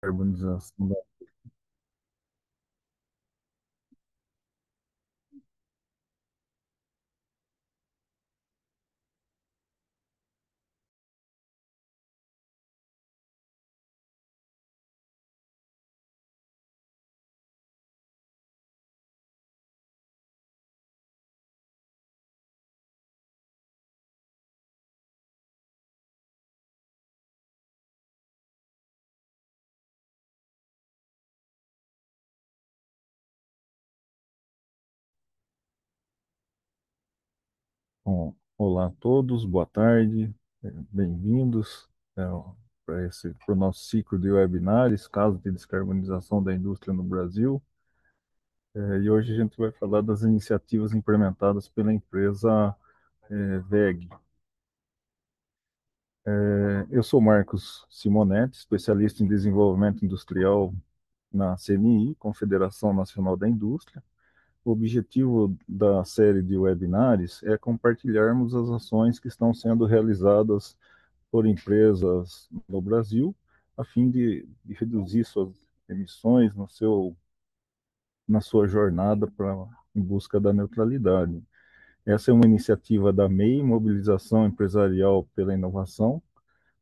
Carbonização da... Bom, olá a todos, boa tarde, bem-vindos para o nosso ciclo de webinars, caso de descarbonização da indústria no Brasil. E hoje a gente vai falar das iniciativas implementadas pela empresa WEG. Eu sou Marcos Simonetti, especialista em desenvolvimento industrial na CNI, Confederação Nacional da Indústria. O objetivo da série de webinars é compartilharmos as ações que estão sendo realizadas por empresas no Brasil, a fim de reduzir suas emissões na sua jornada em busca da neutralidade. Essa é uma iniciativa da MEI, Mobilização Empresarial pela Inovação,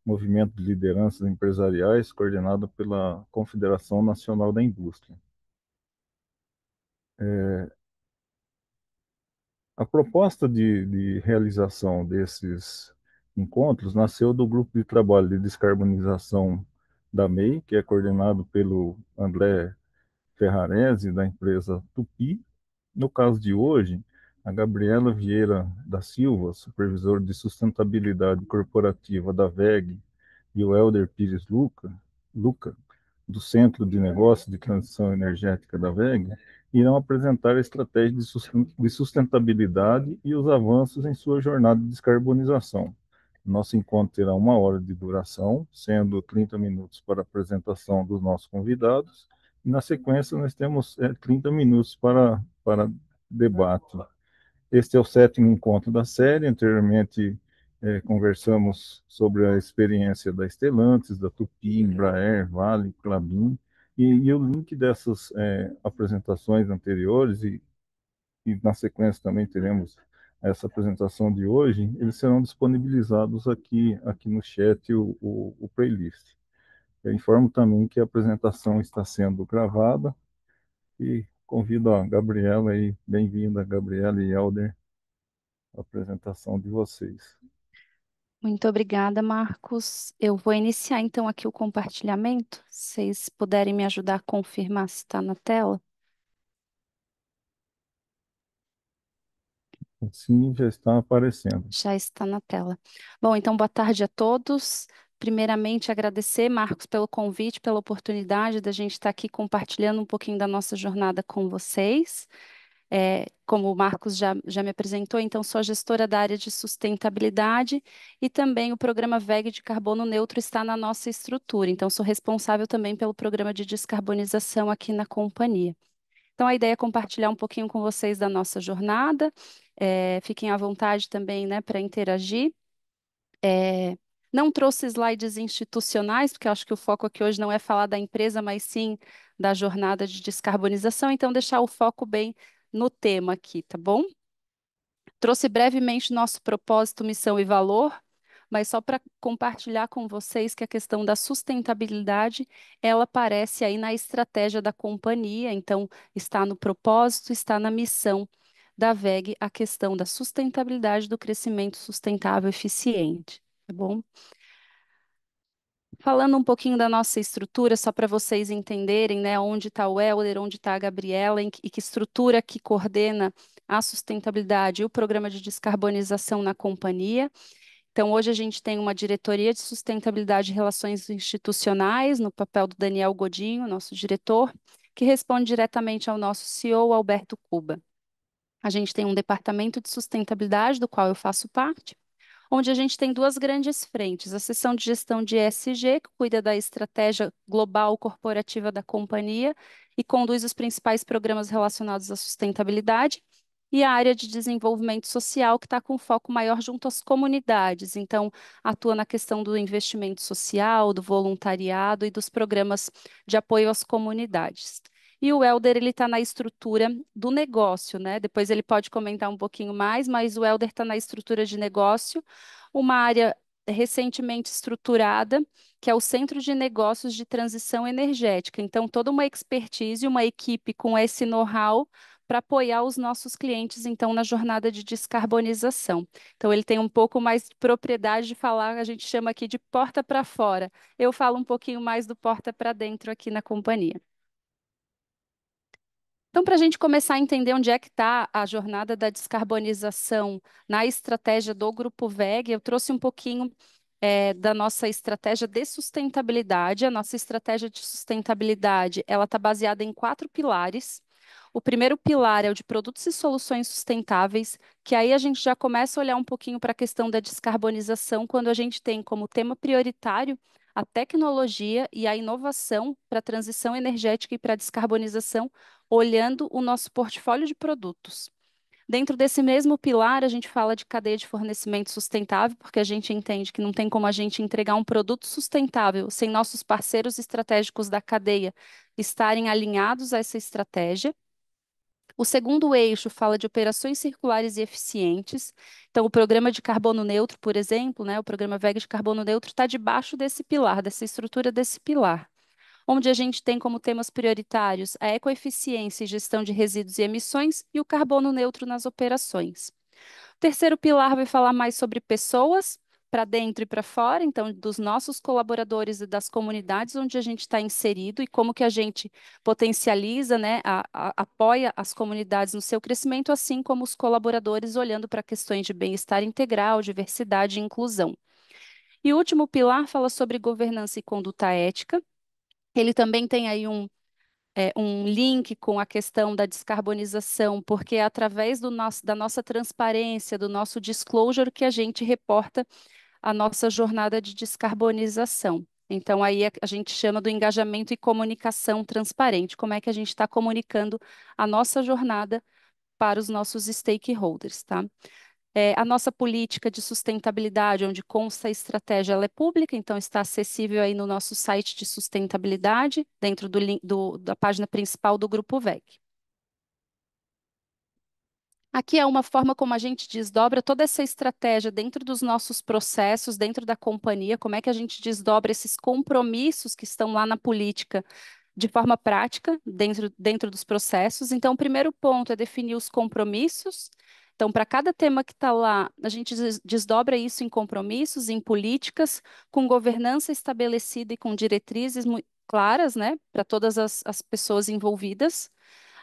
movimento de lideranças empresariais coordenado pela Confederação Nacional da Indústria. A proposta de realização desses encontros nasceu do grupo de trabalho de descarbonização da MEI, que é coordenado pelo André Ferrarese, da empresa Tupi. No caso de hoje, a Gabriela Vieira da Silva, supervisor de sustentabilidade corporativa da WEG, e o Helder Pires Luca, do Centro de Negócios de Transição Energética da WEG, irão apresentar a estratégia de sustentabilidade e os avanços em sua jornada de descarbonização. Nosso encontro terá 1 hora de duração, sendo 30 minutos para a apresentação dos nossos convidados, e na sequência nós temos 30 minutos para debate. Este é o 7º encontro da série. Anteriormente, conversamos sobre a experiência da Stellantis, da Tupi, Embraer, Vale, Klabin, e o link dessas apresentações anteriores, e na sequência também teremos essa apresentação de hoje, eles serão disponibilizados aqui no chat, o playlist. Eu informo também que a apresentação está sendo gravada e convido a Gabriela aí, bem-vinda, Gabriela e Helder, a apresentação de vocês. Muito obrigada, Marcos. Eu vou iniciar então aqui o compartilhamento. Se vocês puderem me ajudar a confirmar se está na tela. Sim, já está aparecendo. Já está na tela. Bom, então boa tarde a todos. Primeiramente, agradecer, Marcos, pelo convite, pela oportunidade da gente estar aqui compartilhando um pouquinho da nossa jornada com vocês. Como o Marcos já me apresentou, então sou a gestora da área de sustentabilidade e também o programa WEG de carbono neutro está na nossa estrutura. Então, sou responsável também pelo programa de descarbonização aqui na companhia. Então, a ideia é compartilhar um pouquinho com vocês da nossa jornada. Fiquem à vontade também, né, para interagir. É, não trouxe slides institucionais, porque eu acho que o foco aqui hoje não é falar da empresa, mas sim da jornada de descarbonização. Então, deixar o foco bem no tema aqui, tá bom? Trouxe brevemente nosso propósito, missão e valor, mas só para compartilhar com vocês que a questão da sustentabilidade, ela aparece aí na estratégia da companhia, então está no propósito, está na missão da WEG, a questão da sustentabilidade do crescimento sustentável eficiente, tá bom? Falando um pouquinho da nossa estrutura, só para vocês entenderem, né, onde está o Helder, onde está a Gabriela, e que estrutura que coordena a sustentabilidade e o programa de descarbonização na companhia. Então, hoje a gente tem uma diretoria de sustentabilidade e relações institucionais, no papel do Daniel Godinho, nosso diretor, que responde diretamente ao nosso CEO, Alberto Cuba. A gente tem um departamento de sustentabilidade, do qual eu faço parte, onde a gente tem duas grandes frentes: a seção de gestão de ESG, que cuida da estratégia global corporativa da companhia e conduz os principais programas relacionados à sustentabilidade, e a área de desenvolvimento social, que está com foco maior junto às comunidades. Então, atua na questão do investimento social, do voluntariado e dos programas de apoio às comunidades. E o Helder, ele está na estrutura do negócio, né? Depois ele pode comentar um pouquinho mais, mas o Helder está na estrutura de negócio, uma área recentemente estruturada, que é o Centro de Negócios de Transição Energética. Então, toda uma expertise, uma equipe com esse know-how para apoiar os nossos clientes, então, na jornada de descarbonização. Então, ele tem um pouco mais de propriedade de falar, a gente chama aqui de porta para fora. Eu falo um pouquinho mais do porta para dentro aqui na companhia. Então, para a gente começar a entender onde é que está a jornada da descarbonização na estratégia do Grupo WEG, eu trouxe um pouquinho da nossa estratégia de sustentabilidade. A nossa estratégia de sustentabilidade, ela está baseada em 4 pilares. O primeiro pilar é o de produtos e soluções sustentáveis, que aí a gente já começa a olhar um pouquinho para a questão da descarbonização, quando a gente tem como tema prioritário a tecnologia e a inovação para a transição energética e para a descarbonização, olhando o nosso portfólio de produtos. Dentro desse mesmo pilar, a gente fala de cadeia de fornecimento sustentável, porque a gente entende que não tem como a gente entregar um produto sustentável sem nossos parceiros estratégicos da cadeia estarem alinhados a essa estratégia. O segundo eixo fala de operações circulares e eficientes. Então, o programa de carbono neutro, por exemplo, né, o programa WEG de carbono neutro está debaixo desse pilar, dessa estrutura desse pilar, onde a gente tem como temas prioritários a ecoeficiência e gestão de resíduos e emissões e o carbono neutro nas operações. O terceiro pilar vai falar mais sobre pessoas, para dentro e para fora, então, dos nossos colaboradores e das comunidades onde a gente está inserido e como que a gente potencializa, né, apoia as comunidades no seu crescimento, assim como os colaboradores olhando para questões de bem-estar integral, diversidade e inclusão. E o último pilar fala sobre governança e conduta ética. Ele também tem aí um link com a questão da descarbonização, porque é através da nossa transparência, do nosso disclosure, que a gente reporta a nossa jornada de descarbonização. Então, aí a gente chama do engajamento e comunicação transparente. Como é que a gente está comunicando a nossa jornada para os nossos stakeholders, tá? A nossa política de sustentabilidade, onde consta a estratégia, ela é pública, então está acessível aí no nosso site de sustentabilidade, dentro da página principal do Grupo WEG. Aqui é uma forma como a gente desdobra toda essa estratégia dentro dos nossos processos, dentro da companhia, como é que a gente desdobra esses compromissos que estão lá na política de forma prática, dentro dos processos. Então, o primeiro ponto é definir os compromissos. Então, para cada tema que está lá, a gente desdobra isso em compromissos, em políticas, com governança estabelecida e com diretrizes claras, né, para todas as pessoas envolvidas.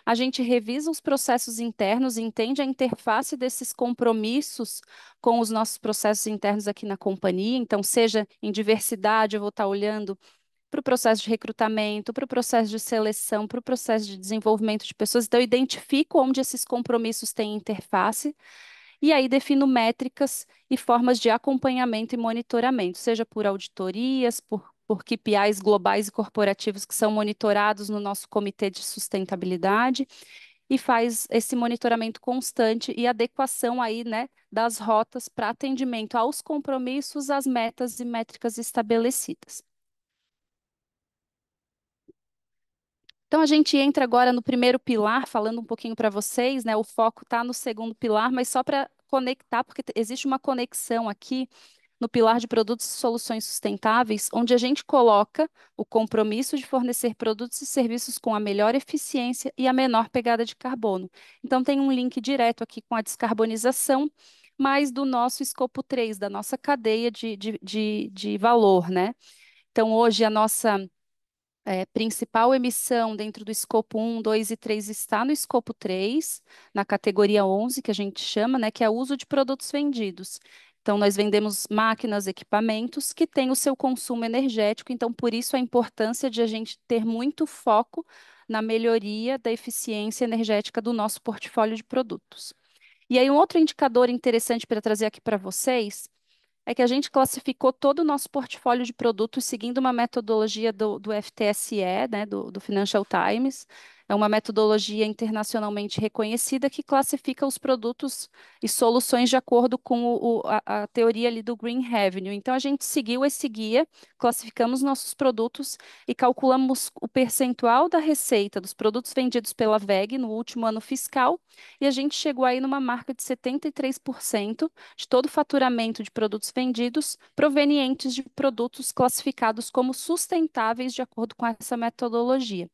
A gente revisa os processos internos, entende a interface desses compromissos com os nossos processos internos aqui na companhia. Então, seja em diversidade, eu vou estar olhando para o processo de recrutamento, para o processo de seleção, para o processo de desenvolvimento de pessoas. Então, eu identifico onde esses compromissos têm interface e aí defino métricas e formas de acompanhamento e monitoramento, seja por auditorias, por KPIs globais e corporativos que são monitorados no nosso comitê de sustentabilidade e faz esse monitoramento constante e adequação aí, né, das rotas para atendimento aos compromissos, às metas e métricas estabelecidas. Então, a gente entra agora no primeiro pilar, falando um pouquinho para vocês, né? O foco está no segundo pilar, mas só para conectar, porque existe uma conexão aqui no pilar de produtos e soluções sustentáveis, onde a gente coloca o compromisso de fornecer produtos e serviços com a melhor eficiência e a menor pegada de carbono. Então, tem um link direto aqui com a descarbonização, mas do nosso escopo 3, da nossa cadeia de valor, né? Então, hoje, a nossa principal emissão dentro do escopo 1, 2 e 3 está no escopo 3, na categoria 11, que a gente chama, né, que é o uso de produtos vendidos. Então, nós vendemos máquinas, equipamentos que têm o seu consumo energético, então, por isso a importância de a gente ter muito foco na melhoria da eficiência energética do nosso portfólio de produtos. E aí, um outro indicador interessante para trazer aqui para vocês é que a gente classificou todo o nosso portfólio de produtos seguindo uma metodologia do FTSE, né, do Financial Times. É uma metodologia internacionalmente reconhecida que classifica os produtos e soluções de acordo com a teoria ali do Green Revenue. Então, a gente seguiu esse guia, classificamos nossos produtos e calculamos o percentual da receita dos produtos vendidos pela WEG no último ano fiscal, e a gente chegou aí numa marca de 73% de todo o faturamento de produtos vendidos provenientes de produtos classificados como sustentáveis de acordo com essa metodologia.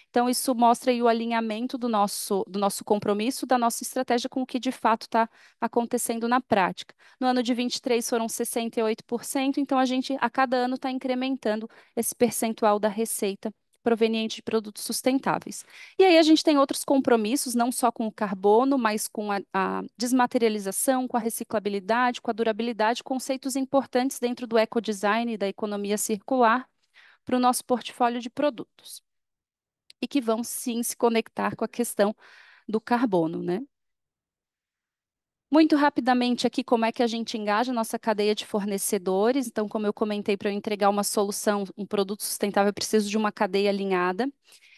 Então, isso mostra aí o alinhamento do nosso compromisso, da nossa estratégia com o que de fato está acontecendo na prática. No ano de 23 foram 68%, então a gente a cada ano está incrementando esse percentual da receita proveniente de produtos sustentáveis. E aí a gente tem outros compromissos, não só com o carbono, mas com a desmaterialização, com a reciclabilidade, com a durabilidade, conceitos importantes dentro do ecodesign e da economia circular para o nosso portfólio de produtos e que vão sim se conectar com a questão do carbono, né? Muito rapidamente aqui, como é que a gente engaja a nossa cadeia de fornecedores. Então, como eu comentei, para eu entregar uma solução, um produto sustentável, eu preciso de uma cadeia alinhada.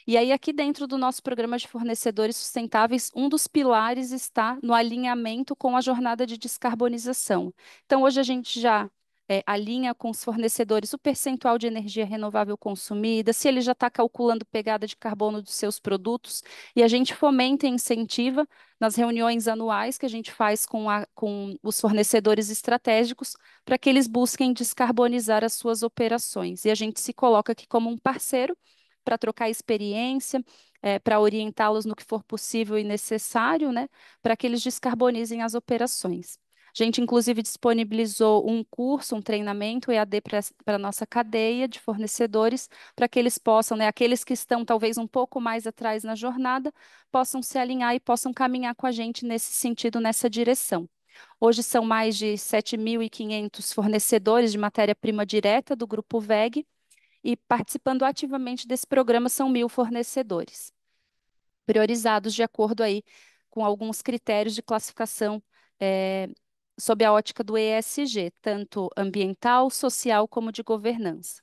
E aí, aqui dentro do nosso programa de fornecedores sustentáveis, um dos pilares está no alinhamento com a jornada de descarbonização. Então, hoje a gente já alinha com os fornecedores o percentual de energia renovável consumida, se ele já está calculando pegada de carbono dos seus produtos, e a gente fomenta e incentiva nas reuniões anuais que a gente faz com os fornecedores estratégicos para que eles busquem descarbonizar as suas operações. E a gente se coloca aqui como um parceiro para trocar experiência, para orientá-los no que for possível e necessário, né, para que eles descarbonizem as operações. A gente, inclusive, disponibilizou um curso, um treinamento EAD para a nossa cadeia de fornecedores, para que eles possam, né, aqueles que estão talvez um pouco mais atrás na jornada, possam se alinhar e possam caminhar com a gente nesse sentido, nessa direção. Hoje são mais de 7.500 fornecedores de matéria-prima direta do Grupo WEG, e participando ativamente desse programa são 1.000 fornecedores, priorizados de acordo aí com alguns critérios de classificação sob a ótica do ESG, tanto ambiental, social como de governança.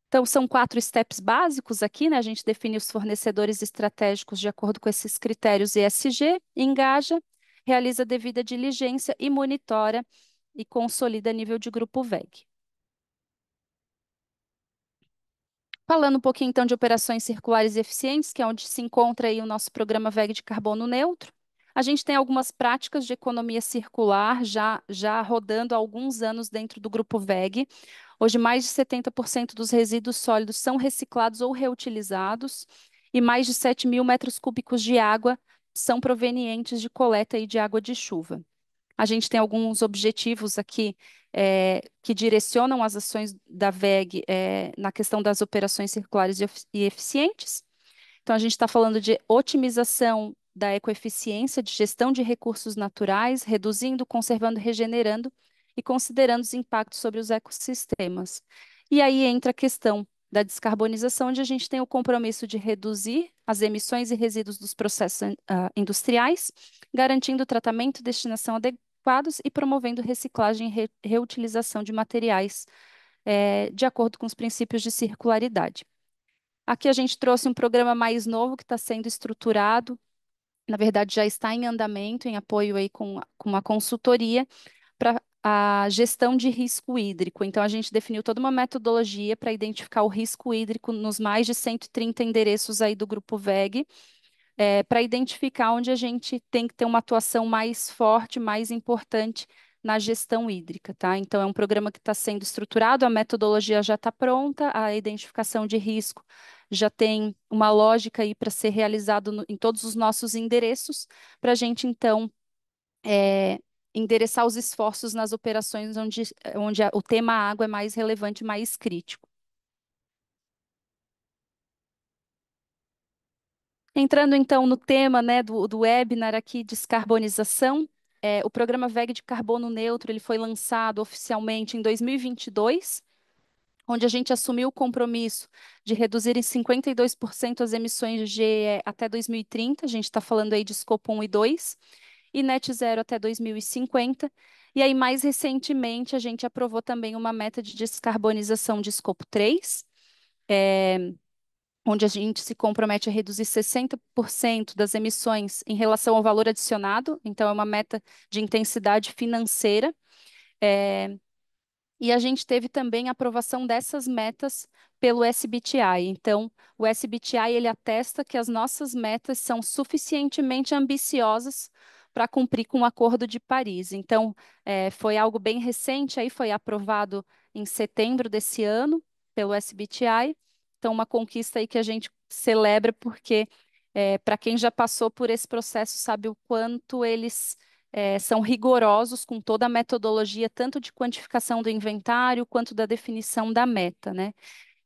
Então, são 4 steps básicos aqui, né? A gente define os fornecedores estratégicos de acordo com esses critérios ESG, engaja, realiza devida diligência e monitora e consolida a nível de grupo WEG. Falando um pouquinho então de operações circulares e eficientes, que é onde se encontra aí o nosso programa WEG de carbono neutro. A gente tem algumas práticas de economia circular já rodando há alguns anos dentro do grupo WEG. Hoje, mais de 70% dos resíduos sólidos são reciclados ou reutilizados, e mais de 7.000 metros cúbicos de água são provenientes de coleta e de água de chuva. A gente tem alguns objetivos aqui que direcionam as ações da WEG na questão das operações circulares e eficientes. Então, a gente está falando de otimização da ecoeficiência, de gestão de recursos naturais, reduzindo, conservando, regenerando e considerando os impactos sobre os ecossistemas. E aí entra a questão da descarbonização, onde a gente tem o compromisso de reduzir as emissões e resíduos dos processos industriais, garantindo o tratamento e destinação adequados e promovendo reciclagem e reutilização de materiais de acordo com os princípios de circularidade. Aqui a gente trouxe um programa mais novo que está sendo estruturado, na verdade já está em andamento, em apoio aí com uma consultoria para a gestão de risco hídrico. Então, a gente definiu toda uma metodologia para identificar o risco hídrico nos mais de 130 endereços aí do Grupo WEG, para identificar onde a gente tem que ter uma atuação mais forte, mais importante na gestão hídrica, tá? Então, é um programa que está sendo estruturado, a metodologia já está pronta, a identificação de risco já tem uma lógica aí para ser realizado em todos os nossos endereços, para a gente, então, endereçar os esforços nas operações onde o tema água é mais relevante, mais crítico. Entrando então no tema, né, do webinar aqui, descarbonização, o programa WEG de carbono neutro, ele foi lançado oficialmente em 2022, onde a gente assumiu o compromisso de reduzir em 52% as emissões de GE até 2030, a gente está falando aí de escopo 1 e 2, e net zero até 2050. E aí, mais recentemente, a gente aprovou também uma meta de descarbonização de escopo 3, onde a gente se compromete a reduzir 60% das emissões em relação ao valor adicionado, então é uma meta de intensidade financeira. É, e a gente teve também a aprovação dessas metas pelo SBTi. Então, o SBTi ele atesta que as nossas metas são suficientemente ambiciosas para cumprir com o Acordo de Paris. Então, foi algo bem recente, aí foi aprovado em setembro desse ano pelo SBTi. Então, uma conquista aí que a gente celebra porque para quem já passou por esse processo sabe o quanto eles são rigorosos com toda a metodologia, tanto de quantificação do inventário quanto da definição da meta, né?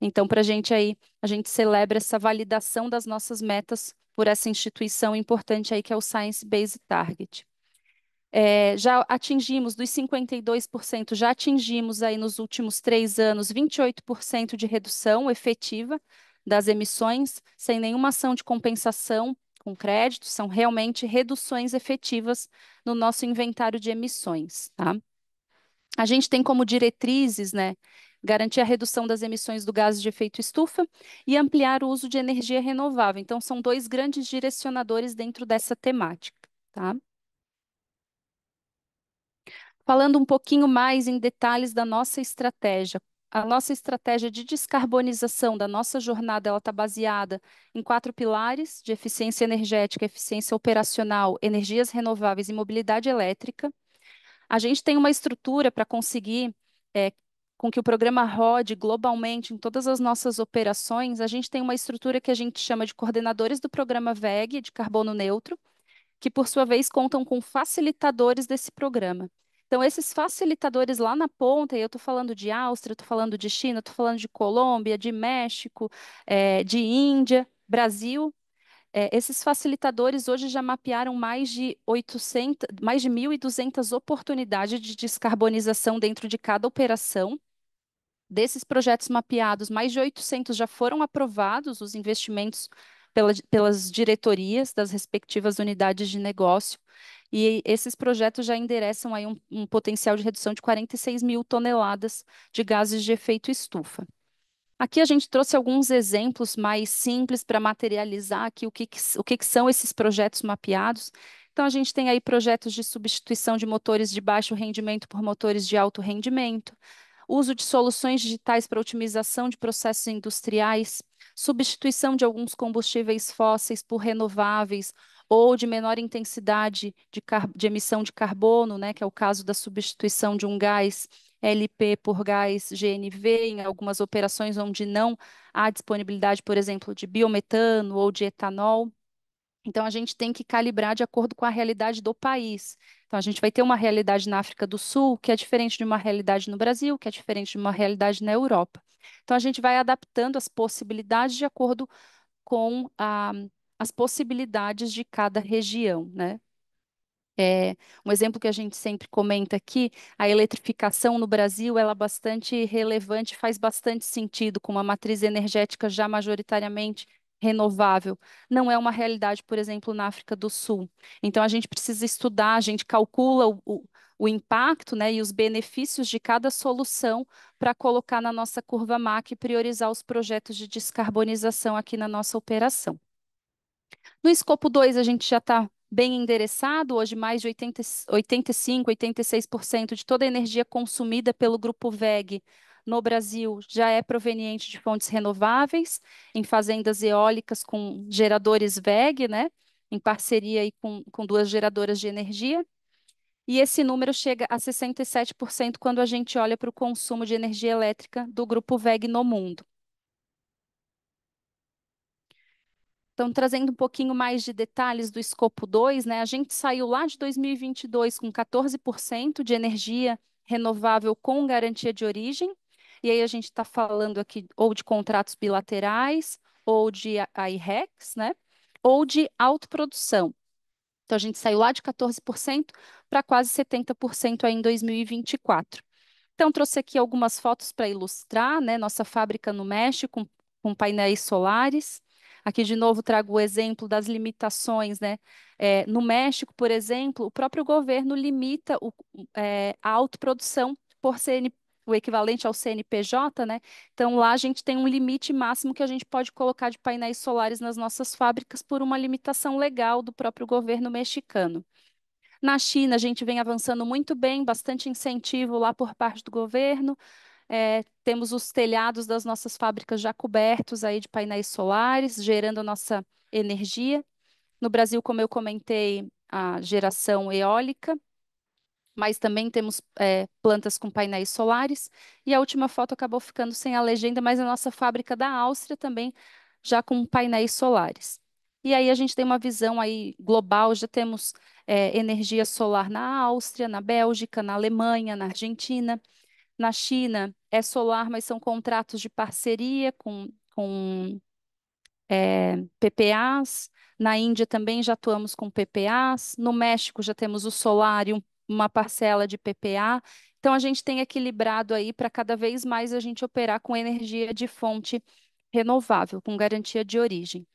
Então, para a gente aí, a gente celebra essa validação das nossas metas por essa instituição importante aí que é o Science Based Target. Já atingimos, dos 52%, já atingimos aí nos últimos 3 anos 28% de redução efetiva das emissões, sem nenhuma ação de compensação com crédito, são realmente reduções efetivas no nosso inventário de emissões, tá? A gente tem como diretrizes, né, garantir a redução das emissões do gás de efeito estufa e ampliar o uso de energia renovável. Então, são dois grandes direcionadores dentro dessa temática, tá? Falando um pouquinho mais em detalhes da nossa estratégia. A nossa estratégia de descarbonização da nossa jornada, ela está baseada em 4 pilares de eficiência energética, eficiência operacional, energias renováveis e mobilidade elétrica. A gente tem uma estrutura para conseguir com que o programa rode globalmente em todas as nossas operações. A gente tem uma estrutura que a gente chama de coordenadores do programa VEG, de carbono neutro, que por sua vez contam com facilitadores desse programa. Então, esses facilitadores lá na ponta, e eu estou falando de Áustria, estou falando de China, estou falando de Colômbia, de México, de Índia, Brasil. Esses facilitadores hoje já mapearam mais de 1.200 oportunidades de descarbonização dentro de cada operação. Desses projetos mapeados, mais de 800 já foram aprovados, os investimentos pelas diretorias das respectivas unidades de negócio. E esses projetos já endereçam aí um potencial de redução de 46 mil toneladas de gases de efeito estufa. Aqui a gente trouxe alguns exemplos mais simples para materializar aqui o que são esses projetos mapeados. Então, a gente tem aí projetos de substituição de motores de baixo rendimento por motores de alto rendimento, uso de soluções digitais para otimização de processos industriais, substituição de alguns combustíveis fósseis por renováveis ou de menor intensidade de emissão de carbono, né, que é o caso da substituição de um gás LP por gás GNV, em algumas operações onde não há disponibilidade, por exemplo, de biometano ou de etanol. Então, a gente tem que calibrar de acordo com a realidade do país. Então, a gente vai ter uma realidade na África do Sul que é diferente de uma realidade no Brasil, que é diferente de uma realidade na Europa. Então, a gente vai adaptando as possibilidades de acordo com as possibilidades de cada região, né? Um exemplo que a gente sempre comenta aqui, a eletrificação no Brasil, ela é bastante relevante, faz bastante sentido com uma matriz energética já majoritariamente renovável. Não é uma realidade, por exemplo, na África do Sul. Então, a gente precisa estudar, a gente calcula o impacto, né, e os benefícios de cada solução para colocar na nossa curva MAC e priorizar os projetos de descarbonização aqui na nossa operação. No escopo 2, a gente já está bem endereçado. Hoje, mais de 85, 86% de toda a energia consumida pelo Grupo WEG no Brasil já é proveniente de fontes renováveis, em fazendas eólicas com geradores WEG, né? Em parceria aí com duas geradoras de energia. E esse número chega a 67% quando a gente olha para o consumo de energia elétrica do Grupo WEG no mundo. Então, trazendo um pouquinho mais de detalhes do escopo 2, né? A gente saiu lá de 2022 com 14% de energia renovável com garantia de origem. E aí a gente está falando aqui ou de contratos bilaterais, ou de I-RECs, né? Ou de autoprodução. Então, a gente saiu lá de 14% para quase 70% aí em 2024. Então, trouxe aqui algumas fotos para ilustrar, né? Nossa fábrica no México com painéis solares. Aqui, de novo, trago o exemplo das limitações, né? No México, por exemplo, o próprio governo limita a autoprodução o equivalente ao CNPJ, né? Então lá a gente tem um limite máximo que a gente pode colocar de painéis solares nas nossas fábricas por uma limitação legal do próprio governo mexicano. Na China, a gente vem avançando muito bem, bastante incentivo lá por parte do governo. Temos os telhados das nossas fábricas já cobertos aí de painéis solares, gerando a nossa energia. No Brasil, como eu comentei, a geração eólica, mas também temos plantas com painéis solares. E a última foto acabou ficando sem a legenda, mas a nossa fábrica da Áustria também já com painéis solares. E aí a gente tem uma visão aí global, já temos energia solar na Áustria, na Bélgica, na Alemanha, na Argentina. Na China é solar, mas são contratos de parceria com PPAs. Na Índia também já atuamos com PPAs. No México já temos o solar e uma parcela de PPA. Então a gente tem equilibrado aí para cada vez mais a gente operar com energia de fonte renovável, com garantia de origem.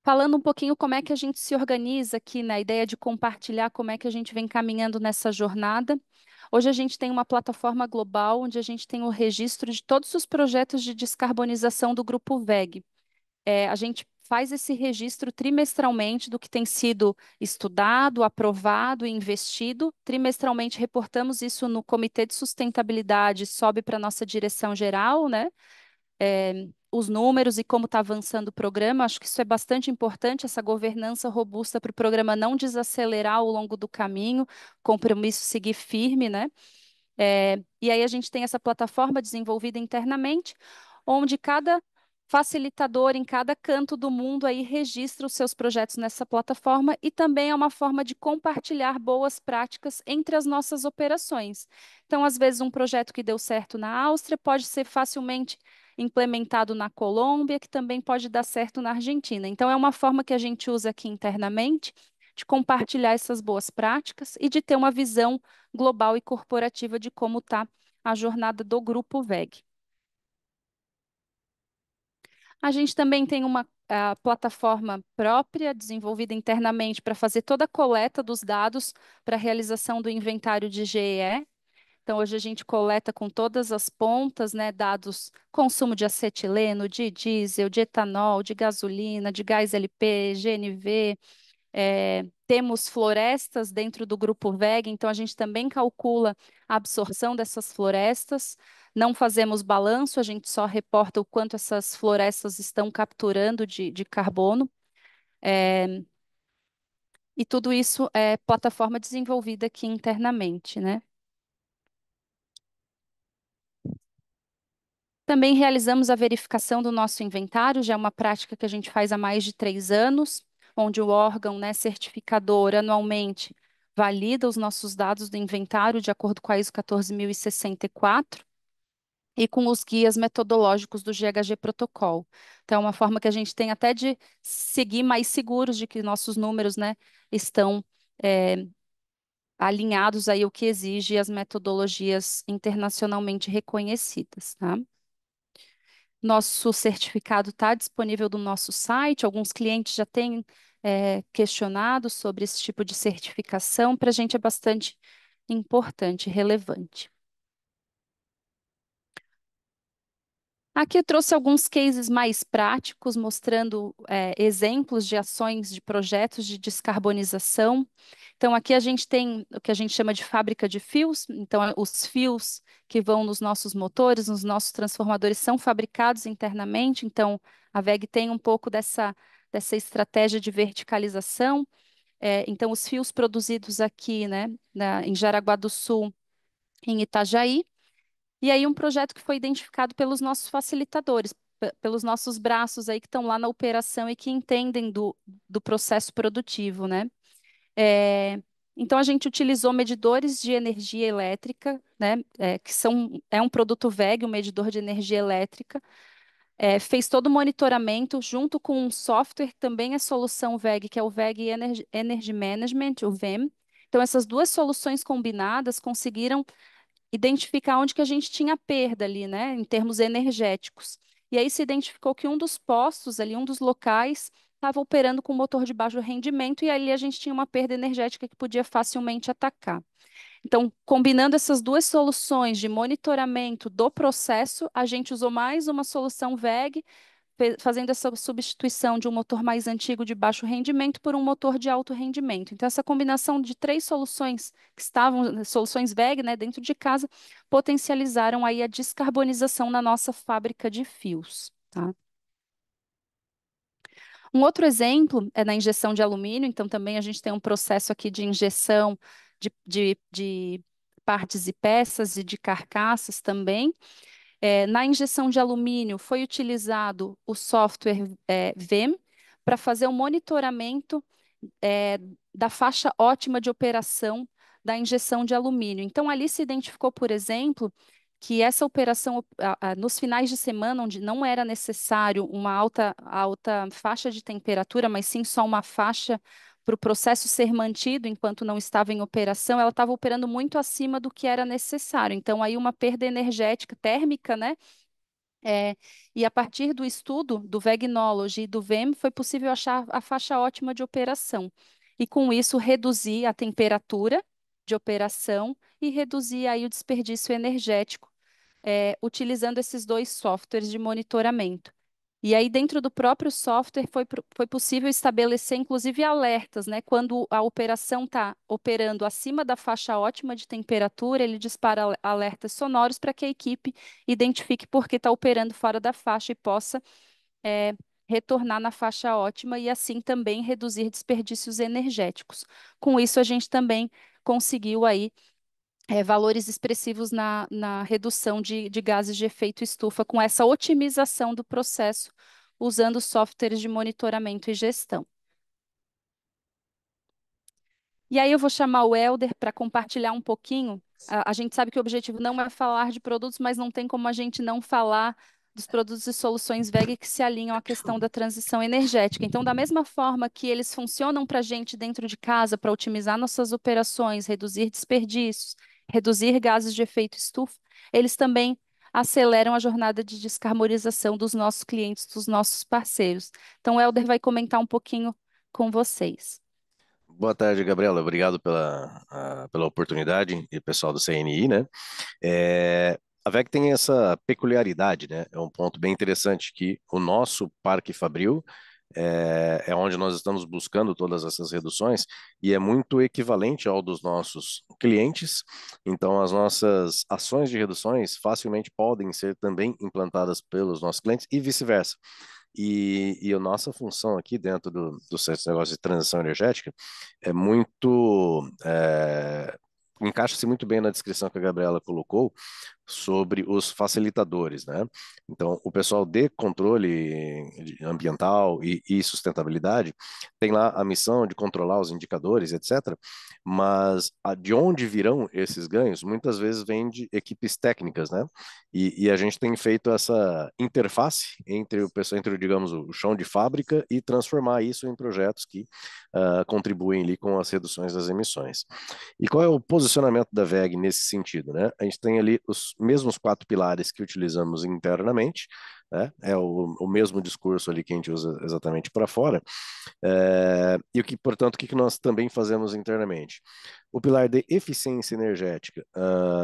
Falando um pouquinho como é que a gente se organiza aqui na ideia de compartilhar como é que a gente vem caminhando nessa jornada. Hoje a gente tem uma plataforma global onde a gente tem o registro de todos os projetos de descarbonização do Grupo WEG. A gente faz esse registro trimestralmente do que tem sido estudado, aprovado e investido. Trimestralmente reportamos isso no Comitê de Sustentabilidade, sobe para a nossa direção geral, né? Os números e como está avançando o programa. Acho que isso é bastante importante, essa governança robusta para o programa não desacelerar ao longo do caminho, compromisso seguir firme, né? E aí a gente tem essa plataforma desenvolvida internamente, onde cada facilitador em cada canto do mundo aí registra os seus projetos nessa plataforma e também é uma forma de compartilhar boas práticas entre as nossas operações. Então, às vezes, um projeto que deu certo na Áustria pode ser facilmente implementado na Colômbia, que também pode dar certo na Argentina. Então, é uma forma que a gente usa aqui internamente de compartilhar essas boas práticas e de ter uma visão global e corporativa de como está a jornada do Grupo WEG. A gente também tem uma plataforma própria, desenvolvida internamente para fazer toda a coleta dos dados para a realização do inventário de GEE. Então, hoje a gente coleta com todas as pontas, né, dados consumo de acetileno, de diesel, de etanol, de gasolina, de gás LP, GNV. Temos florestas dentro do grupo WEG, então a gente também calcula a absorção dessas florestas. Não fazemos balanço, a gente só reporta o quanto essas florestas estão capturando de carbono. É, e tudo isso é plataforma desenvolvida aqui internamente, né? Também realizamos a verificação do nosso inventário, já é uma prática que a gente faz há mais de 3 anos, onde o órgão, né, certificador, anualmente valida os nossos dados do inventário de acordo com a ISO 14064 e com os guias metodológicos do GHG Protocol. Então, é uma forma que a gente tem até de seguir mais seguros de que nossos números, né, estão alinhados aí ao que exige as metodologias internacionalmente reconhecidas, tá? Nosso certificado está disponível no nosso site. Alguns clientes já têm questionado sobre esse tipo de certificação. Para a gente é bastante importante e relevante. Aqui eu trouxe alguns cases mais práticos, mostrando exemplos de ações de projetos de descarbonização. Então, aqui a gente tem o que a gente chama de fábrica de fios. Então, os fios que vão nos nossos motores, nos nossos transformadores, são fabricados internamente. Então, a WEG tem um pouco dessa estratégia de verticalização. Então, os fios produzidos aqui, né, em Jaraguá do Sul, em Itajaí. E aí um projeto que foi identificado pelos nossos facilitadores, pelos nossos braços aí que estão lá na operação e que entendem do processo produtivo, né? É, então a gente utilizou medidores de energia elétrica, né? É um produto WEG, um medidor de energia elétrica. Fez todo o monitoramento junto com um software que também é solução WEG, que é o WEG Energy Management, o VEM. Então, essas duas soluções combinadas conseguiram identificar onde que a gente tinha perda ali, né, em termos energéticos. E aí se identificou que um dos postos ali, um dos locais, estava operando com motor de baixo rendimento e ali a gente tinha uma perda energética que podia facilmente atacar. Então, combinando essas duas soluções de monitoramento do processo, a gente usou mais uma solução VEG, fazendo essa substituição de um motor mais antigo de baixo rendimento por um motor de alto rendimento. Então, essa combinação de três soluções que estavam, soluções VEG, né, dentro de casa, potencializaram aí a descarbonização na nossa fábrica de fios, tá? Um outro exemplo é na injeção de alumínio, então também a gente tem um processo aqui de injeção de partes e peças e de carcaças também. Na injeção de alumínio foi utilizado o software VEM para fazer o monitoramento é, da faixa ótima de operação da injeção de alumínio. Então, ali se identificou, por exemplo, que essa operação, nos finais de semana, onde não era necessário uma alta faixa de temperatura, mas sim só uma faixa para o processo ser mantido enquanto não estava em operação, ela estava operando muito acima do que era necessário. Então, aí uma perda energética térmica, né? É, e a partir do estudo do Vegnology e do VEM, foi possível achar a faixa ótima de operação. E com isso, reduzir a temperatura de operação e reduzir aí o desperdício energético, utilizando esses dois softwares de monitoramento. E aí, dentro do próprio software, foi possível estabelecer, inclusive, alertas, né? Quando a operação está operando acima da faixa ótima de temperatura, ele dispara alertas sonoros para que a equipe identifique por que está operando fora da faixa e possa eh, retornar na faixa ótima e, assim, também reduzir desperdícios energéticos. Com isso, a gente também conseguiu aí valores expressivos na redução de gases de efeito estufa, com essa otimização do processo, usando softwares de monitoramento e gestão. E aí eu vou chamar o Helder para compartilhar um pouquinho. A gente sabe que o objetivo não é falar de produtos, mas não tem como a gente não falar dos produtos e soluções VEG que se alinham à questão da transição energética. Então, da mesma forma que eles funcionam para a gente dentro de casa para otimizar nossas operações, reduzir desperdícios, reduzir gases de efeito estufa, eles também aceleram a jornada de descarbonização dos nossos clientes, dos nossos parceiros. Então, o Helder vai comentar um pouquinho com vocês. Boa tarde, Gabriela. Obrigado pela oportunidade e pessoal do CNI, né? A VEG tem essa peculiaridade, né? É um ponto bem interessante que o nosso Parque Fabril é onde nós estamos buscando todas essas reduções e é muito equivalente ao dos nossos clientes. Então, as nossas ações de reduções facilmente podem ser também implantadas pelos nossos clientes e vice-versa. E a nossa função aqui dentro do centro de negócios de transição energética é muito. Encaixa-se muito bem na descrição que a Gabriela colocou sobre os facilitadores, né? Então, o pessoal de controle ambiental e sustentabilidade tem lá a missão de controlar os indicadores, etc. Mas de onde virão esses ganhos? Muitas vezes vem de equipes técnicas, né? E a gente tem feito essa interface entre o pessoal, entre, digamos, o chão de fábrica e transformar isso em projetos que contribuem ali com as reduções das emissões. E qual é o posicionamento da VEG nesse sentido, né? A gente tem ali os mesmos quatro pilares que utilizamos internamente, né? É o mesmo discurso ali que a gente usa exatamente para fora. E o que, portanto, o que nós também fazemos internamente? O pilar de eficiência energética,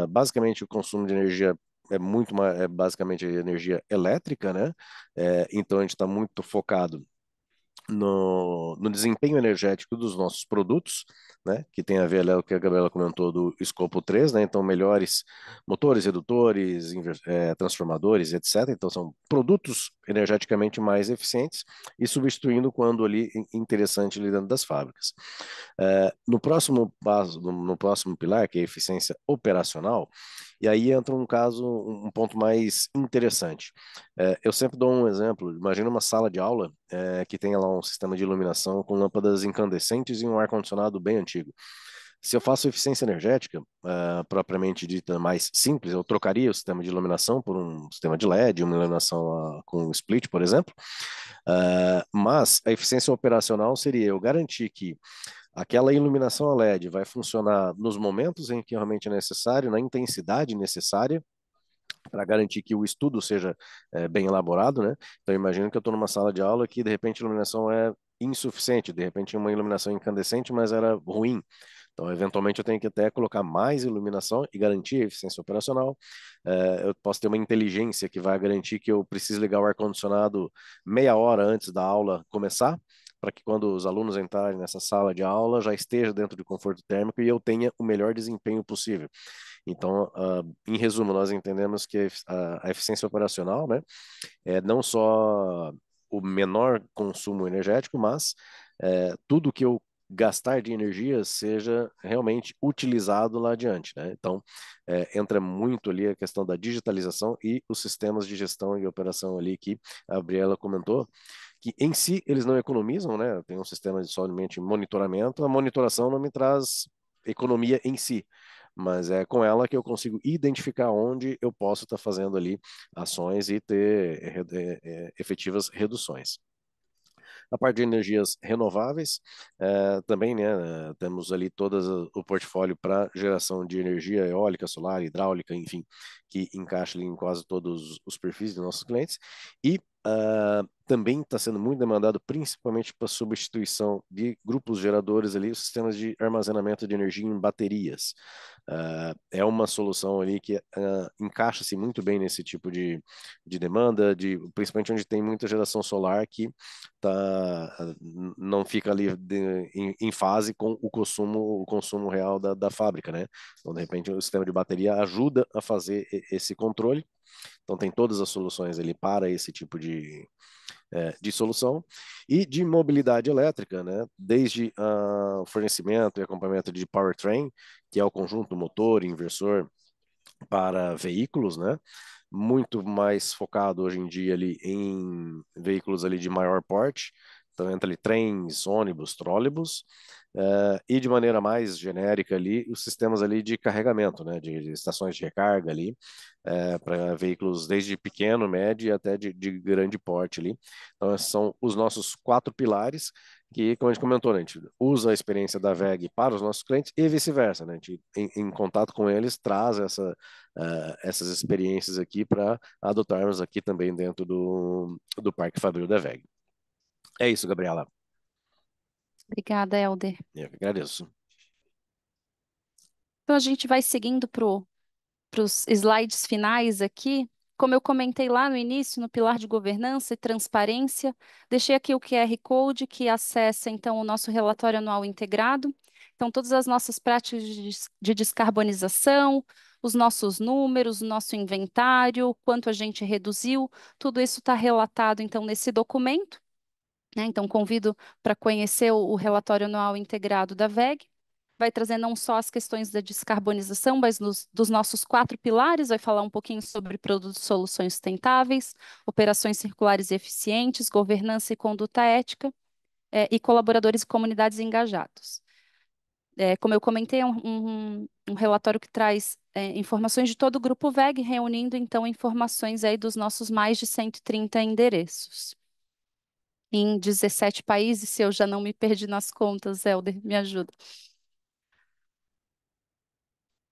basicamente o consumo de energia é basicamente energia elétrica, né? Então a gente está muito focado no desempenho energético dos nossos produtos, né, que tem a ver ali, o que a Gabriela comentou do escopo 3, né, então melhores motores, redutores, transformadores, etc. Então são produtos energeticamente mais eficientes e substituindo quando ali interessante ali dentro das fábricas. No próximo passo, no próximo pilar, que é a eficiência operacional, e aí entra um caso, um ponto mais interessante. Eu sempre dou um exemplo. Imagina uma sala de aula que tenha lá um sistema de iluminação com lâmpadas incandescentes e um ar-condicionado bem antigo. Se eu faço eficiência energética, propriamente dita mais simples, eu trocaria o sistema de iluminação por um sistema de LED, uma iluminação com split, por exemplo. Mas a eficiência operacional seria eu garantir que aquela iluminação a LED vai funcionar nos momentos em que realmente é necessário, na intensidade necessária, para garantir que o estudo seja bem elaborado, né? Então, imagino que eu estou numa sala de aula que, de repente, a iluminação é insuficiente, de repente uma iluminação incandescente, mas era ruim. Então, eventualmente, eu tenho que até colocar mais iluminação e garantir a eficiência operacional. Eu posso ter uma inteligência que vai garantir que eu preciso ligar o ar-condicionado meia hora antes da aula começar, para que quando os alunos entrarem nessa sala de aula já esteja dentro de conforto térmico e eu tenha o melhor desempenho possível. Então, em resumo, nós entendemos que a eficiência operacional, né, é não só o menor consumo energético, mas tudo que eu gastar de energia seja realmente utilizado lá adiante, né? Então, entra muito ali a questão da digitalização e os sistemas de gestão e operação ali que a Gabriela comentou, que em si eles não economizam, né? Tem um sistema de somente monitoramento, a monitoração não me traz economia em si, mas é com ela que eu consigo identificar onde eu posso estar fazendo ali ações e ter efetivas reduções. A parte de energias renováveis, também, né, temos ali todo o portfólio para geração de energia eólica, solar, hidráulica, enfim, que encaixa ali em quase todos os perfis dos nossos clientes. E também está sendo muito demandado, principalmente para substituição de grupos geradores ali, os sistemas de armazenamento de energia em baterias. É uma solução ali que encaixa-se muito bem nesse tipo de demanda, principalmente onde tem muita geração solar que não fica ali em fase com o consumo real da fábrica, né? Então, de repente, o sistema de bateria ajuda a fazer esse controle. Então, tem todas as soluções ali para esse tipo de solução. E de mobilidade elétrica, né? Desde o fornecimento e acompanhamento de powertrain, que é o conjunto motor e inversor para veículos, né? Muito mais focado hoje em dia ali em veículos ali de maior porte, então entra ali trens, ônibus, trólebus, e de maneira mais genérica ali os sistemas ali de carregamento, né, de estações de recarga ali, para veículos desde pequeno, médio e até de grande porte ali. Então esses são os nossos quatro pilares que, como a gente comentou, né, a gente usa a experiência da VEG para os nossos clientes e vice-versa, né? A gente, em contato com eles, traz essas experiências aqui para adotarmos aqui também dentro do Parque Fabril da VEG. É isso, Gabriela. Obrigada, Helder. Eu que agradeço. Então, a gente vai seguindo para os slides finais aqui. Como eu comentei lá no início, no pilar de governança e transparência, deixei aqui o QR Code que acessa, então, o nosso relatório anual integrado. Então, todas as nossas práticas de descarbonização, os nossos números, o nosso inventário, quanto a gente reduziu, tudo isso está relatado, então, nesse documento, né? Então, convido para conhecer o relatório anual integrado da VEG. Vai trazer não só as questões da descarbonização, mas dos nossos quatro pilares, vai falar um pouquinho sobre produtos e soluções sustentáveis, operações circulares e eficientes, governança e conduta ética, e colaboradores e comunidades engajados. Como eu comentei, é um relatório que traz informações de todo o grupo VEG, reunindo então informações aí dos nossos mais de 130 endereços em 17 países, se eu já não me perdi nas contas, Helder, me ajuda.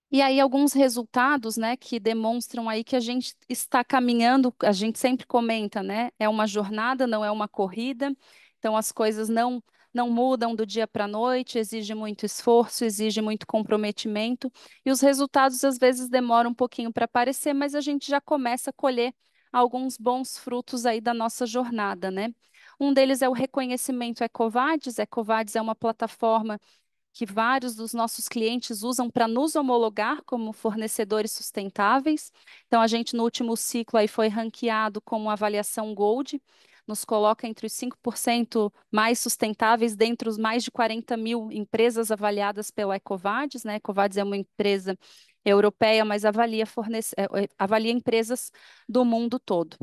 E aí, alguns resultados, né, que demonstram aí que a gente está caminhando, a gente sempre comenta, né, é uma jornada, não é uma corrida, então as coisas não mudam do dia para a noite, exige muito esforço, exige muito comprometimento, e os resultados às vezes demoram um pouquinho para aparecer, mas a gente já começa a colher alguns bons frutos aí da nossa jornada, né? Um deles é o reconhecimento Ecovadis. Ecovadis é uma plataforma que vários dos nossos clientes usam para nos homologar como fornecedores sustentáveis. Então, a gente no último ciclo aí foi ranqueado como avaliação Gold, nos coloca entre os 5% mais sustentáveis dentre os mais de 40 mil empresas avaliadas pela Ecovadis, né? Ecovadis é uma empresa europeia, mas avalia empresas do mundo todo.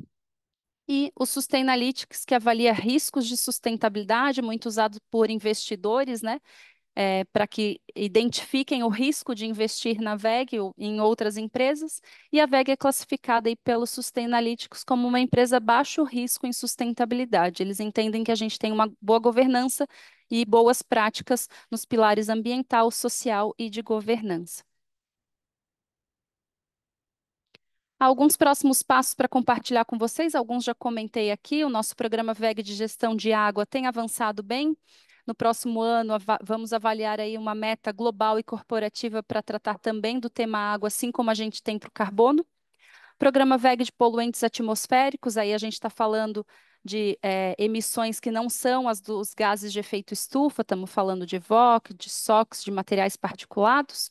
E o Sustainalytics, que avalia riscos de sustentabilidade, muito usado por investidores, né? Para que identifiquem o risco de investir na VEG ou em outras empresas, e a VEG é classificada aí pelo Sustainalytics como uma empresa baixo risco em sustentabilidade. Eles entendem que a gente tem uma boa governança e boas práticas nos pilares ambiental, social e de governança. Alguns próximos passos para compartilhar com vocês, alguns já comentei aqui. O nosso programa VEG de gestão de água tem avançado bem. No próximo ano, vamos avaliar aí uma meta global e corporativa para tratar também do tema água, assim como a gente tem para o carbono. Programa VEG de poluentes atmosféricos, aí a gente está falando de emissões que não são as dos gases de efeito estufa, estamos falando de VOC, de SOx, de materiais particulados.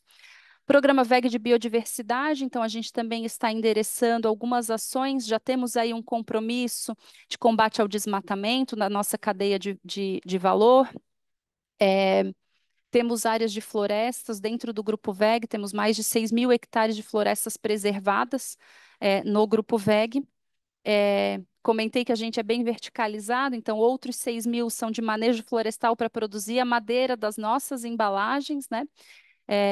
Programa VEG de biodiversidade, então a gente também está endereçando algumas ações, já temos aí um compromisso de combate ao desmatamento na nossa cadeia de valor. Temos áreas de florestas dentro do Grupo VEG, temos mais de 6.000 hectares de florestas preservadas no Grupo VEG. Comentei que a gente é bem verticalizado, então outros 6.000 são de manejo florestal para produzir a madeira das nossas embalagens, né?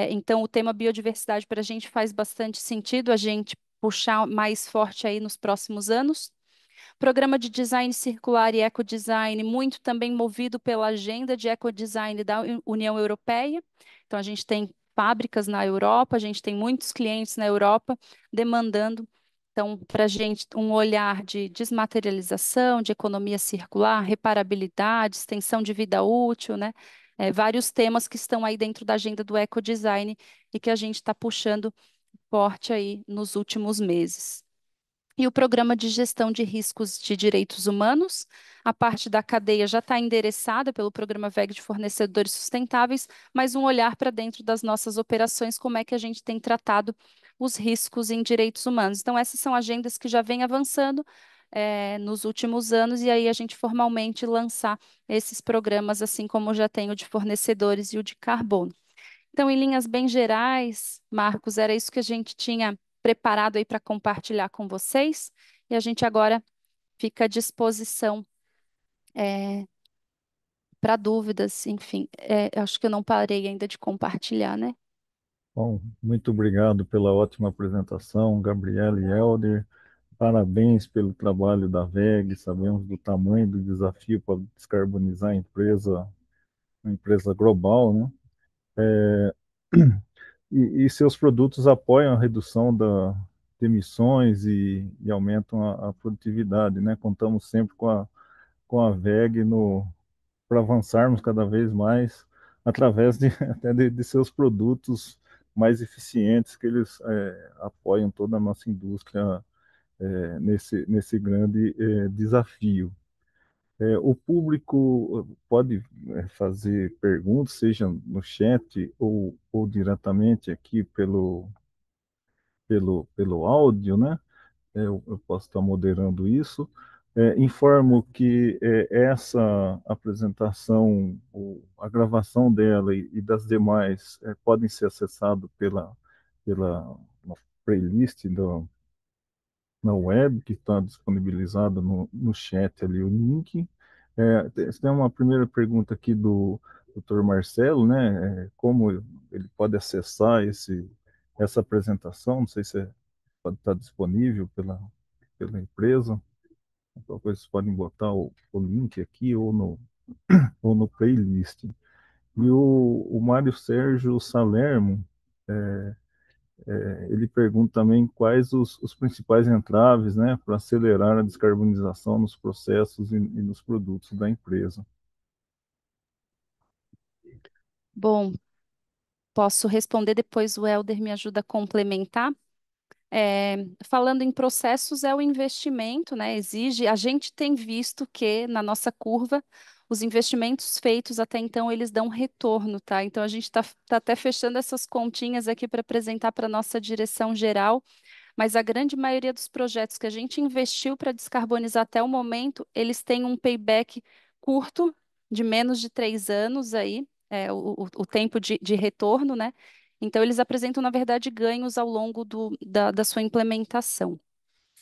Então o tema biodiversidade para a gente faz bastante sentido a gente puxar mais forte aí nos próximos anos. Programa de design circular e ecodesign, muito também movido pela agenda de ecodesign da União Europeia. Então, a gente tem fábricas na Europa, a gente tem muitos clientes na Europa demandando, então, para a gente um olhar de desmaterialização, de economia circular, reparabilidade, extensão de vida útil, né? Vários temas que estão aí dentro da agenda do ecodesign e que a gente está puxando forte aí nos últimos meses. E o programa de gestão de riscos de direitos humanos, a parte da cadeia já está endereçada pelo programa VEG de fornecedores sustentáveis, mas um olhar para dentro das nossas operações, como é que a gente tem tratado os riscos em direitos humanos. Então, essas são agendas que já vêm avançando nos últimos anos, e aí a gente formalmente lançar esses programas, assim como já tem o de fornecedores e o de carbono. Então, em linhas bem gerais, Marcos, era isso que a gente tinha preparado aí para compartilhar com vocês, e a gente agora fica à disposição para dúvidas, enfim. Acho que eu não parei ainda de compartilhar, né? Bom, muito obrigado pela ótima apresentação, Gabriela e Helder. Parabéns pelo trabalho da VEG. Sabemos do tamanho do desafio para descarbonizar a empresa, uma empresa global, né? E seus produtos apoiam a redução de emissões e aumentam a produtividade, né? Contamos sempre com a VEG para avançarmos cada vez mais através até de seus produtos mais eficientes, que eles apoiam toda a nossa indústria nesse grande desafio. O público pode fazer perguntas, seja no chat ou diretamente aqui pelo áudio, né? Eu posso estar moderando isso. Informo que essa apresentação, a gravação dela e das demais podem ser acessadas pela playlist na web, que está disponibilizado no chat ali o link. Tem uma primeira pergunta aqui do Dr. Marcelo, né? Como ele pode acessar essa apresentação? Não sei se pode estar disponível pela empresa. Qualquer coisa vocês podem botar o link aqui ou no playlist. E o Mário Sérgio Salermo, ele pergunta também quais os principais entraves, né, para acelerar a descarbonização nos processos e nos produtos da empresa. Bom, posso responder depois, o Helder me ajuda a complementar. Falando em processos, é o investimento, né? A gente tem visto que na nossa curva, os investimentos feitos até então, eles dão retorno, tá? Então, a gente está até fechando essas continhas aqui para apresentar para a nossa direção geral, mas a grande maioria dos projetos que a gente investiu para descarbonizar até o momento, eles têm um payback curto, de menos de 3 anos aí, o tempo de retorno, né? Então, eles apresentam, na verdade, ganhos ao longo da sua implementação.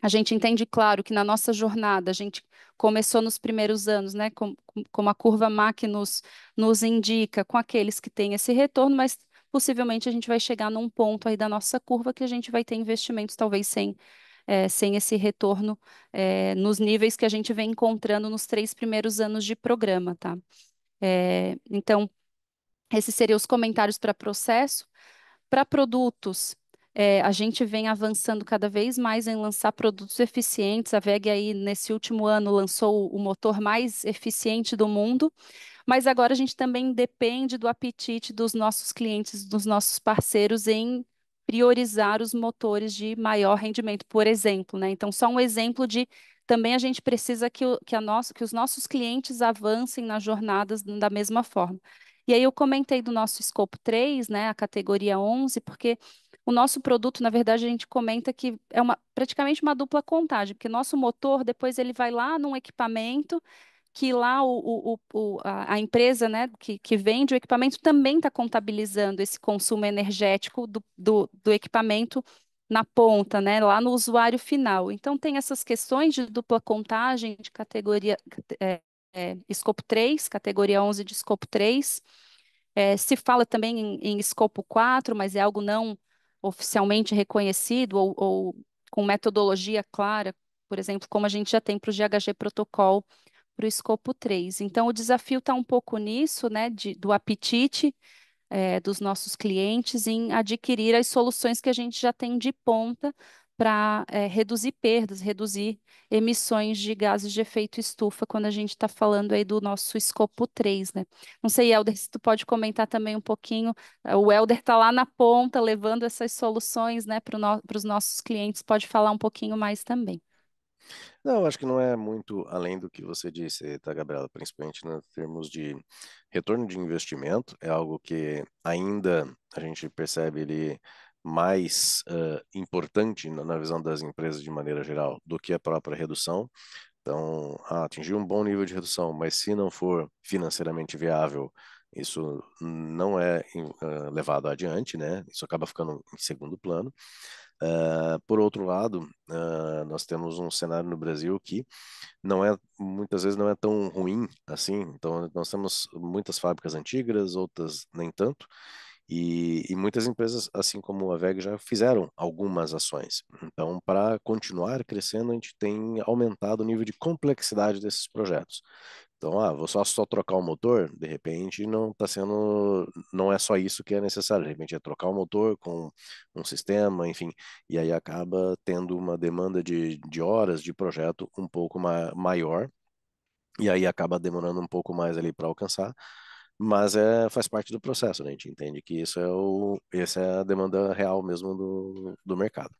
A gente entende, claro, que na nossa jornada, a gente começou nos primeiros anos, né, como a curva MAC nos indica, com aqueles que têm esse retorno, mas possivelmente a gente vai chegar num ponto aí da nossa curva que a gente vai ter investimentos talvez sem esse retorno nos níveis que a gente vem encontrando nos 3 primeiros anos de programa, tá? Então, esses seriam os comentários para processo. Para produtos, A gente vem avançando cada vez mais em lançar produtos eficientes. A WEG aí, nesse último ano, lançou o motor mais eficiente do mundo, mas agora a gente também depende do apetite dos nossos clientes, dos nossos parceiros em priorizar os motores de maior rendimento, por exemplo, né? Então, só um exemplo de também a gente precisa que os nossos clientes avancem nas jornadas da mesma forma. E aí eu comentei do nosso escopo 3, né, a categoria 11, porque o nosso produto, na verdade, a gente comenta que é praticamente uma dupla contagem, porque nosso motor, depois ele vai lá num equipamento que lá a empresa, né, que vende o equipamento também está contabilizando esse consumo energético do equipamento na ponta, né, lá no usuário final. Então, tem essas questões de dupla contagem de categoria escopo 3, categoria 11 de escopo 3. Se fala também em escopo 4, mas é algo não oficialmente reconhecido ou com metodologia clara, por exemplo, como a gente já tem para o GHG Protocol para o escopo 3. Então, o desafio está um pouco nisso, né, do apetite dos nossos clientes em adquirir as soluções que a gente já tem de ponta para reduzir perdas, reduzir emissões de gases de efeito estufa, quando a gente está falando aí do nosso escopo 3, né? Não sei, Helder, se tu pode comentar também um pouquinho. O Helder está lá na ponta, levando essas soluções, né, para os nossos clientes, pode falar um pouquinho mais também. Não, acho que não é muito além do que você disse, tá, Gabriela? Principalmente em termos de retorno de investimento, é algo que ainda a gente percebe ele mais importante na visão das empresas de maneira geral do que a própria redução. Então, atingir um bom nível de redução, mas se não for financeiramente viável, isso não é levado adiante, né? Isso acaba ficando em segundo plano. Por outro lado, nós temos um cenário no Brasil que não é, muitas vezes não é tão ruim assim. Então, nós temos muitas fábricas antigas, outras nem tanto, e muitas empresas, assim como a WEG, já fizeram algumas ações. Então, para continuar crescendo, a gente tem aumentado o nível de complexidade desses projetos. Então, vou só trocar o motor, de repente não está sendo, não é só isso que é necessário, de repente é trocar o motor com um sistema, enfim, e aí acaba tendo uma demanda de horas de projeto um pouco maior, e aí acaba demorando um pouco mais ali para alcançar, mas faz parte do processo, né? A gente entende que essa é a demanda real mesmo do mercado.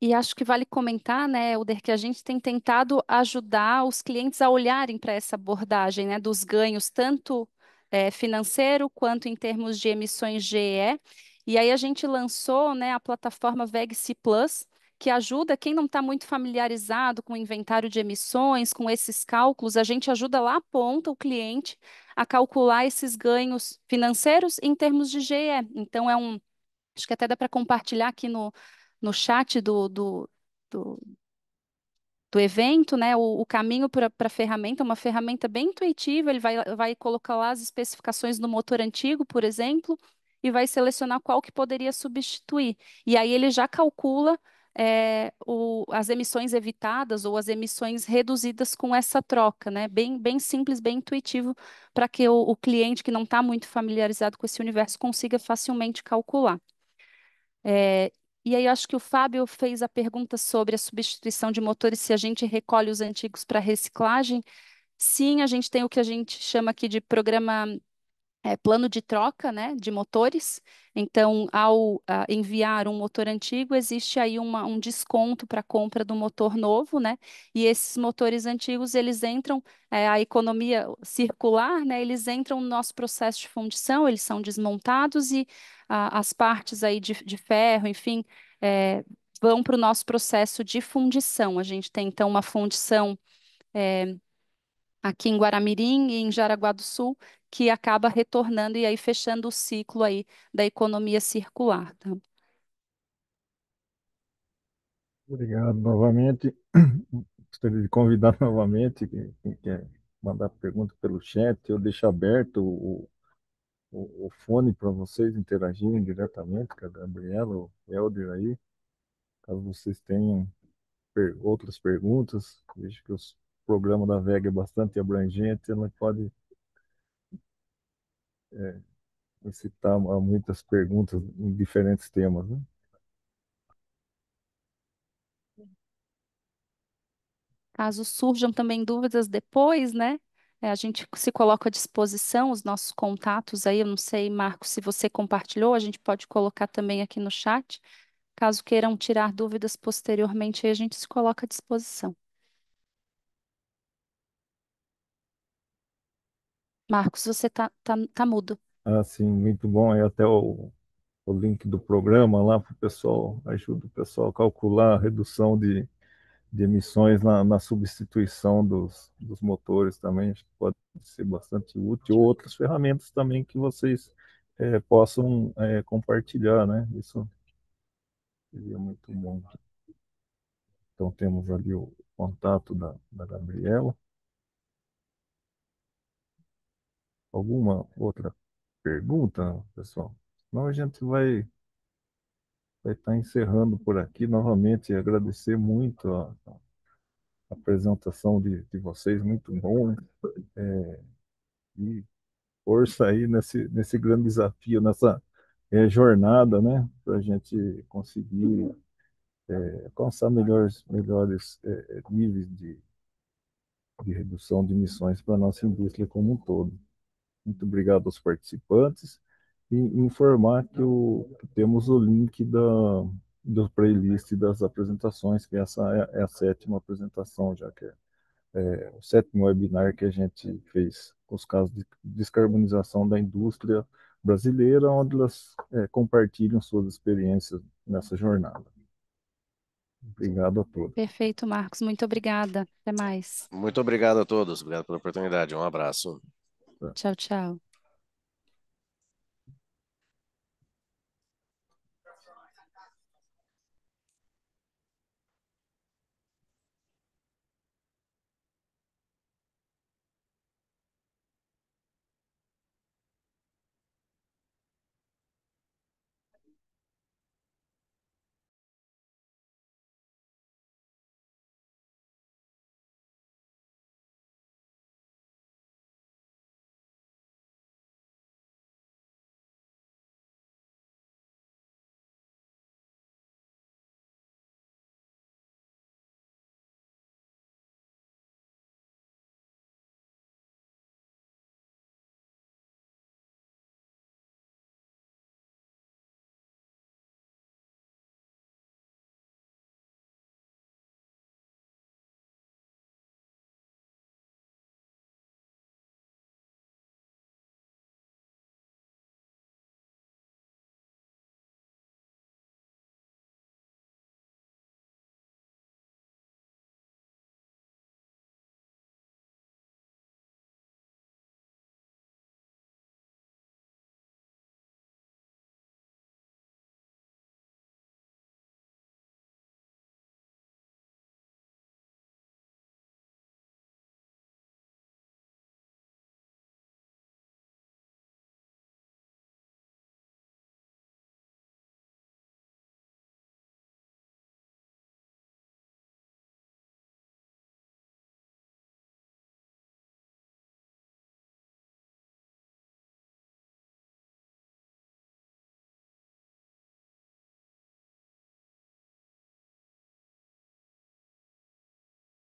E acho que vale comentar, né, Helder, que a gente tem tentado ajudar os clientes a olharem para essa abordagem, né, dos ganhos, tanto financeiro quanto em termos de emissões GE. E aí a gente lançou, né, a plataforma VegC Plus, que ajuda quem não está muito familiarizado com o inventário de emissões, com esses cálculos, a gente ajuda lá, aponta o cliente a calcular esses ganhos financeiros em termos de GE. Então, acho que até dá para compartilhar aqui no chat do, do evento, né, o caminho para a ferramenta, uma ferramenta bem intuitiva, ele vai colocar lá as especificações do motor antigo, por exemplo, e vai selecionar qual que poderia substituir. E aí ele já calcula as emissões evitadas ou as emissões reduzidas com essa troca, né? Bem simples, bem intuitivo, para que o cliente que não está muito familiarizado com esse universo consiga facilmente calcular. É, e aí, eu acho que o Fábio fez a pergunta sobre a substituição de motores, se a gente recolhe os antigos para reciclagem. Sim, a gente tem o que a gente chama aqui de programa plano de troca, né, de motores. Então, ao enviar um motor antigo, existe aí um desconto para a compra do motor novo, né? E esses motores antigos, eles entram, a economia circular, né? Eles entram no nosso processo de fundição, eles são desmontados e as partes aí de ferro, enfim, é, vão para o nosso processo de fundição. A gente tem, então, uma fundição aqui em Guaramirim e em Jaraguá do Sul, que acaba retornando e aí fechando o ciclo aí da economia circular, tá? Obrigado novamente. Gostaria de convidar novamente quem quer mandar pergunta pelo chat. Eu deixo aberto o fone para vocês interagirem diretamente com a Gabriela, o Helder aí, caso vocês tenham outras perguntas. Vejo que o programa da Vega é bastante abrangente, ela pode incitar a muitas perguntas em diferentes temas, né? Caso surjam também dúvidas depois, né? A gente se coloca à disposição, os nossos contatos aí. Eu não sei, Marcos, se você compartilhou, a gente pode colocar também aqui no chat. Caso queiram tirar dúvidas posteriormente, aí a gente se coloca à disposição. Marcos, você tá mudo. Assim, muito bom. Aí até o link do programa lá para o pessoal, ajuda o pessoal a calcular a redução de emissões na substituição dos motores também, acho que pode ser bastante útil. Ou outras ferramentas também que vocês possam compartilhar, né? Isso seria muito bom. Então temos ali o contato da Gabriela. Alguma outra pergunta, pessoal? Senão a gente vai estar encerrando por aqui novamente. Agradecer muito a apresentação de vocês, muito bom. E força aí nesse grande desafio, nessa jornada, né? Para a gente conseguir alcançar melhores níveis de redução de emissões para a nossa indústria como um todo. Muito obrigado aos participantes e informar que temos o link do playlist das apresentações, que essa é a sétima apresentação, já que é o sétimo webinar que a gente fez com os casos de descarbonização da indústria brasileira, onde elas compartilham suas experiências nessa jornada. Obrigado a todos. Perfeito, Marcos. Muito obrigada. Até mais. Muito obrigado a todos, obrigado pela oportunidade, um abraço. Tchau, tchau.